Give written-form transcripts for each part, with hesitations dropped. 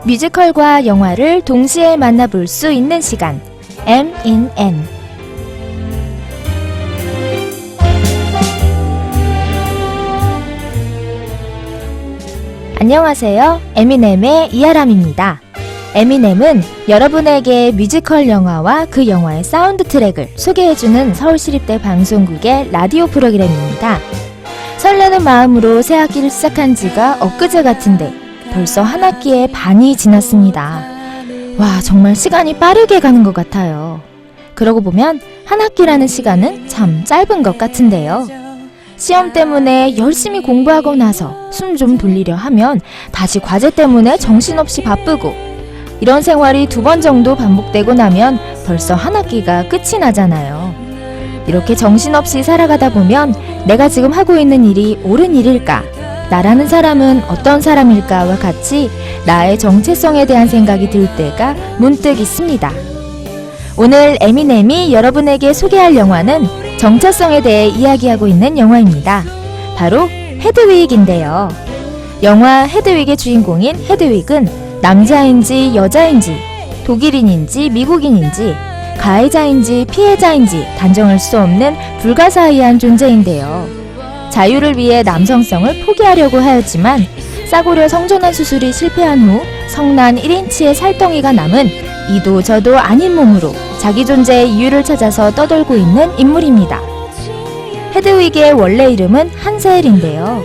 뮤지컬과 영화를 동시에 만나볼 수 있는 시간, M&N. 안녕하세요. 에미넴의 이아람입니다. 에미넴은 여러분에게 뮤지컬 영화와 그 영화의 사운드 트랙을 소개해주는 서울시립대 방송국의 라디오 프로그램입니다. 설레는 마음으로 새 학기를 시작한 지가 엊그제 같은데 벌써 한 학기의 반이 지났습니다. 와, 정말 시간이 빠르게 가는 것 같아요. 그러고 보면 한 학기라는 시간은 참 짧은 것 같은데요. 시험 때문에 열심히 공부하고 나서 숨 좀 돌리려 하면 다시 과제 때문에 정신없이 바쁘고, 이런 생활이 2번 정도 반복되고 나면 벌써 한 학기가 끝이 나잖아요. 이렇게 정신없이 살아가다 보면 내가 지금 하고 있는 일이 옳은 일일까? 나라는 사람은 어떤 사람일까와 같이 나의 정체성에 대한 생각이 들 때가 문득 있습니다. 오늘 에미넴이 여러분에게 소개할 영화는 정체성에 대해 이야기하고 있는 영화입니다. 바로 헤드윅인데요. 영화 헤드윅의 주인공인 헤드윅은 남자인지 여자인지, 독일인인지 미국인인지, 가해자인지 피해자인지 단정할 수 없는 불가사의한 존재인데요. 자유를 위해 남성성을 포기하려고 하였지만 싸구려 성전환 수술이 실패한 후 성난 1인치의 살덩이가 남은 이도 저도 아닌 몸으로 자기 존재의 이유를 찾아서 떠돌고 있는 인물입니다. 헤드윅의 원래 이름은 한셀인데요.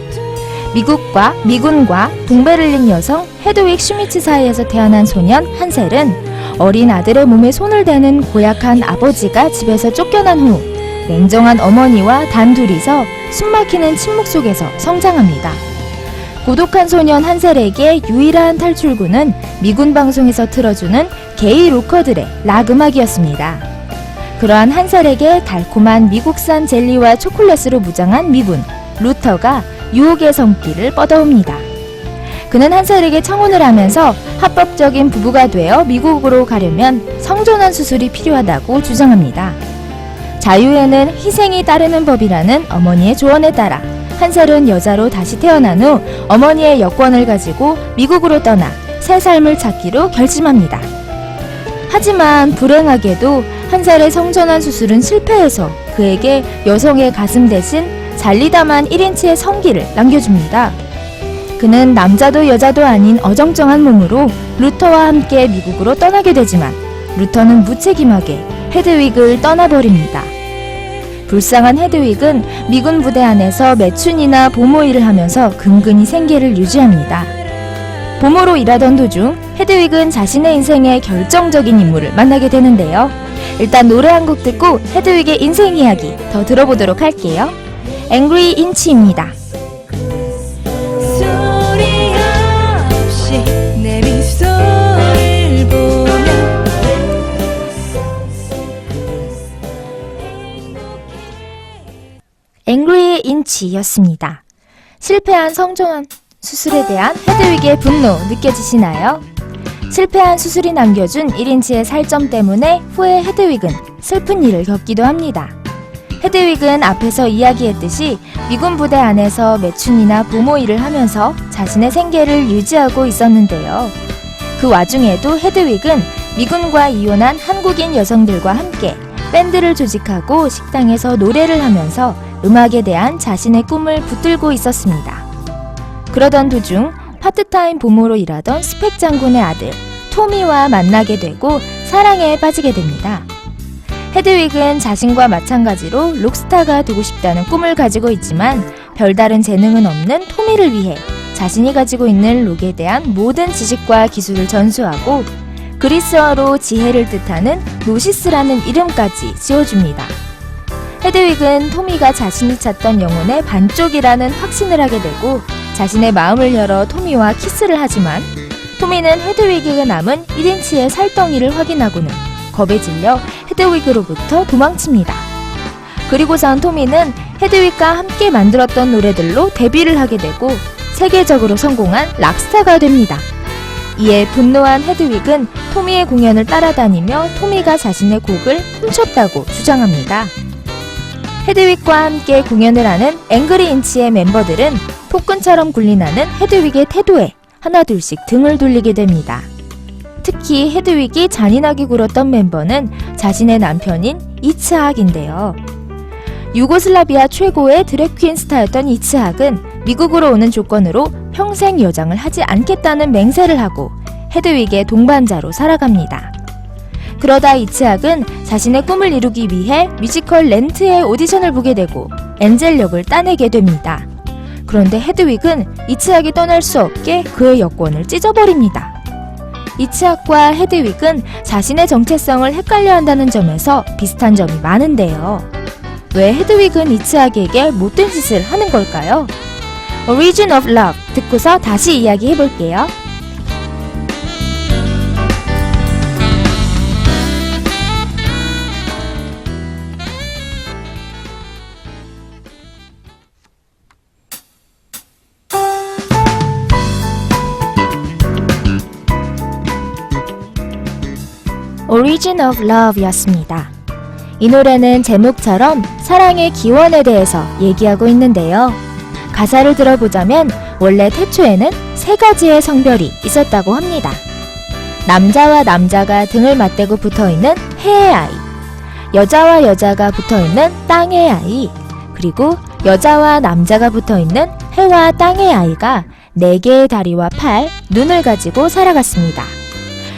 미군과 동배를 잇는 여성 헤드윅 슈미츠 사이에서 태어난 소년 한셀은 어린 아들의 몸에 손을 대는 고약한 아버지가 집에서 쫓겨난 후 냉정한 어머니와 단둘이서 숨막히는 침묵 속에서 성장합니다. 고독한 소년 한셀에게 유일한 탈출구는 미군 방송에서 틀어주는 게이 로커들의 락 음악이었습니다. 그러한 한셀에게 달콤한 미국산 젤리와 초콜릿으로 무장한 미군 루터가 유혹의 성기를 뻗어옵니다. 그는 한셀에게 청혼을 하면서 합법적인 부부가 되어 미국으로 가려면 성전환 수술이 필요하다고 주장합니다. 자유에는 희생이 따르는 법이라는 어머니의 조언에 따라 한셀은 여자로 다시 태어난 후 어머니의 여권을 가지고 미국으로 떠나 새 삶을 찾기로 결심합니다. 하지만 불행하게도 한셀의 성전환 수술은 실패해서 그에게 여성의 가슴 대신 잘리다만 1인치의 성기를 남겨줍니다. 그는 남자도 여자도 아닌 어정쩡한 몸으로 루터와 함께 미국으로 떠나게 되지만 루터는 무책임하게 헤드윅을 떠나버립니다. 불쌍한 헤드윅은 미군 부대 안에서 매춘이나 보모 일을 하면서 근근히 생계를 유지합니다. 보모로 일하던 도중 헤드윅은 자신의 인생의 결정적인 인물을 만나게 되는데요. 일단 노래 한 곡 듣고 헤드윅의 인생 이야기 더 들어보도록 할게요. 앵그리 인치입니다. 앵그리 인치였습니다. 실패한 성전환 수술에 대한 헤드윅의 분노 느껴지시나요? 실패한 수술이 남겨준 1인치의 살점 때문에 후에 헤드윅은 슬픈 일을 겪기도 합니다. 헤드윅은 앞에서 이야기했듯이 미군 부대 안에서 매춘이나 보모 일을 하면서 자신의 생계를 유지하고 있었는데요. 그 와중에도 헤드윅은 미군과 이혼한 한국인 여성들과 함께 밴드를 조직하고 식당에서 노래를 하면서 음악에 대한 자신의 꿈을 붙들고 있었습니다. 그러던 도중 파트타임 보모로 일하던 스펙 장군의 아들 토미와 만나게 되고 사랑에 빠지게 됩니다. 헤드윅은 자신과 마찬가지로 록스타가 되고 싶다는 꿈을 가지고 있지만 별다른 재능은 없는 토미를 위해 자신이 가지고 있는 록에 대한 모든 지식과 기술을 전수하고 그리스어로 지혜를 뜻하는 노시스라는 이름까지 지어줍니다. 헤드윅은 토미가 자신이 찾던 영혼의 반쪽이라는 확신을 하게 되고 자신의 마음을 열어 토미와 키스를 하지만 토미는 헤드윅에게 남은 1인치의 살덩이를 확인하고는 겁에 질려 헤드윅으로부터 도망칩니다. 그리고선 토미는 헤드윅과 함께 만들었던 노래들로 데뷔를 하게 되고 세계적으로 성공한 락스타가 됩니다. 이에 분노한 헤드윅은 토미의 공연을 따라다니며 토미가 자신의 곡을 훔쳤다고 주장합니다. 헤드윅과 함께 공연을 하는 앵그리 인치의 멤버들은 폭군처럼 군림하는 헤드윅의 태도에 하나둘씩 등을 돌리게 됩니다. 특히 헤드윅이 잔인하게 굴었던 멤버는 자신의 남편인 이츠학인데요. 유고슬라비아 최고의 드래퀸 스타였던 이츠학은 미국으로 오는 조건으로 평생 여장을 하지 않겠다는 맹세를 하고 헤드윅의 동반자로 살아갑니다. 그러다 이츠학은 자신의 꿈을 이루기 위해 뮤지컬 렌트의 오디션을 보게 되고 엔젤 역을 따내게 됩니다. 그런데 헤드윅은 이츠학이 떠날 수 없게 그의 여권을 찢어버립니다. 이츠학과 헤드윅은 자신의 정체성을 헷갈려 한다는 점에서 비슷한 점이 많은데요. 왜 헤드윅은 이츠학에게 못된 짓을 하는 걸까요? Origin of Love 듣고서 다시 이야기해볼게요. Origin of Love였습니다. 이 노래는 제목처럼 사랑의 기원에 대해서 얘기하고 있는데요. 가사를 들어보자면 원래 태초에는 3가지의 성별이 있었다고 합니다. 남자와 남자가 등을 맞대고 붙어있는 해의 아이, 여자와 여자가 붙어있는 땅의 아이, 그리고 여자와 남자가 붙어있는 해와 땅의 아이가 4개의 다리와 팔, 눈을 가지고 살아갔습니다.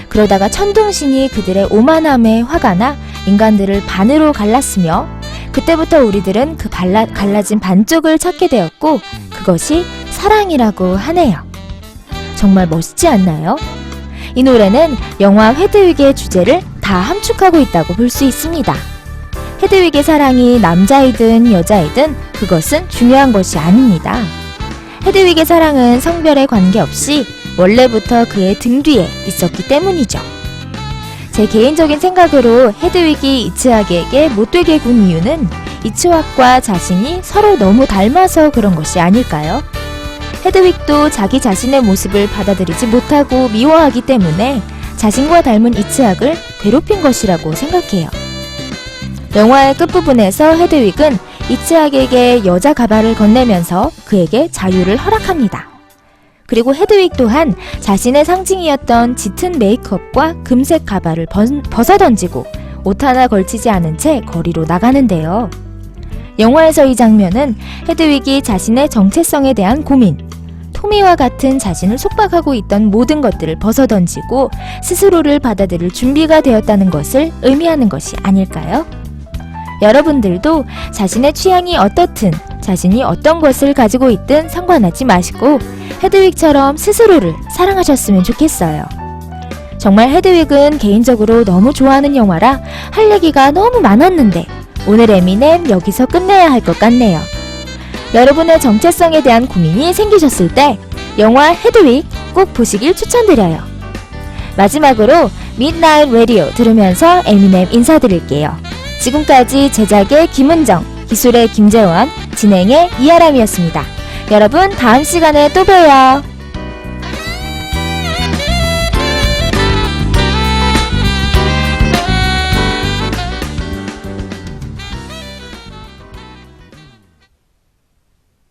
그러다가 천둥신이 그들의 오만함에 화가 나 인간들을 반으로 갈랐으며 그때부터 우리들은 그 갈라진 반쪽을 찾게 되었고 그것이 사랑이라고 하네요. 정말 멋있지 않나요? 이 노래는 영화 헤드윅의 주제를 다 함축하고 있다고 볼 수 있습니다. 헤드윅의 사랑이 남자이든 여자이든 그것은 중요한 것이 아닙니다. 헤드윅의 사랑은 성별에 관계없이 원래부터 그의 등 뒤에 있었기 때문이죠. 제 개인적인 생각으로 헤드윅이 이츠학에게 못되게 군 이유는 이츠학과 자신이 서로 너무 닮아서 그런 것이 아닐까요? 헤드윅도 자기 자신의 모습을 받아들이지 못하고 미워하기 때문에 자신과 닮은 이츠학을 괴롭힌 것이라고 생각해요. 영화의 끝부분에서 헤드윅은 이츠학에게 여자 가발을 건네면서 그에게 자유를 허락합니다. 그리고 헤드윅 또한 자신의 상징이었던 짙은 메이크업과 금색 가발을 벗어던지고 옷 하나 걸치지 않은 채 거리로 나가는데요. 영화에서 이 장면은 헤드윅이 자신의 정체성에 대한 고민, 토미와 같은 자신을 속박하고 있던 모든 것들을 벗어던지고 스스로를 받아들일 준비가 되었다는 것을 의미하는 것이 아닐까요? 여러분들도 자신의 취향이 어떻든 자신이 어떤 것을 가지고 있든 상관하지 마시고 헤드윅처럼 스스로를 사랑하셨으면 좋겠어요. 정말 헤드윅은 개인적으로 너무 좋아하는 영화라 할 얘기가 너무 많았는데 오늘 에미넴 여기서 끝내야 할 것 같네요. 여러분의 정체성에 대한 고민이 생기셨을 때 영화 헤드윅 꼭 보시길 추천드려요. 마지막으로 Midnight Radio 들으면서 에미넴 인사드릴게요. 지금까지 제작의 김은정, 기술의 김재원, 진행의 이아람이었습니다. 여러분 다음 시간에 또 봬요.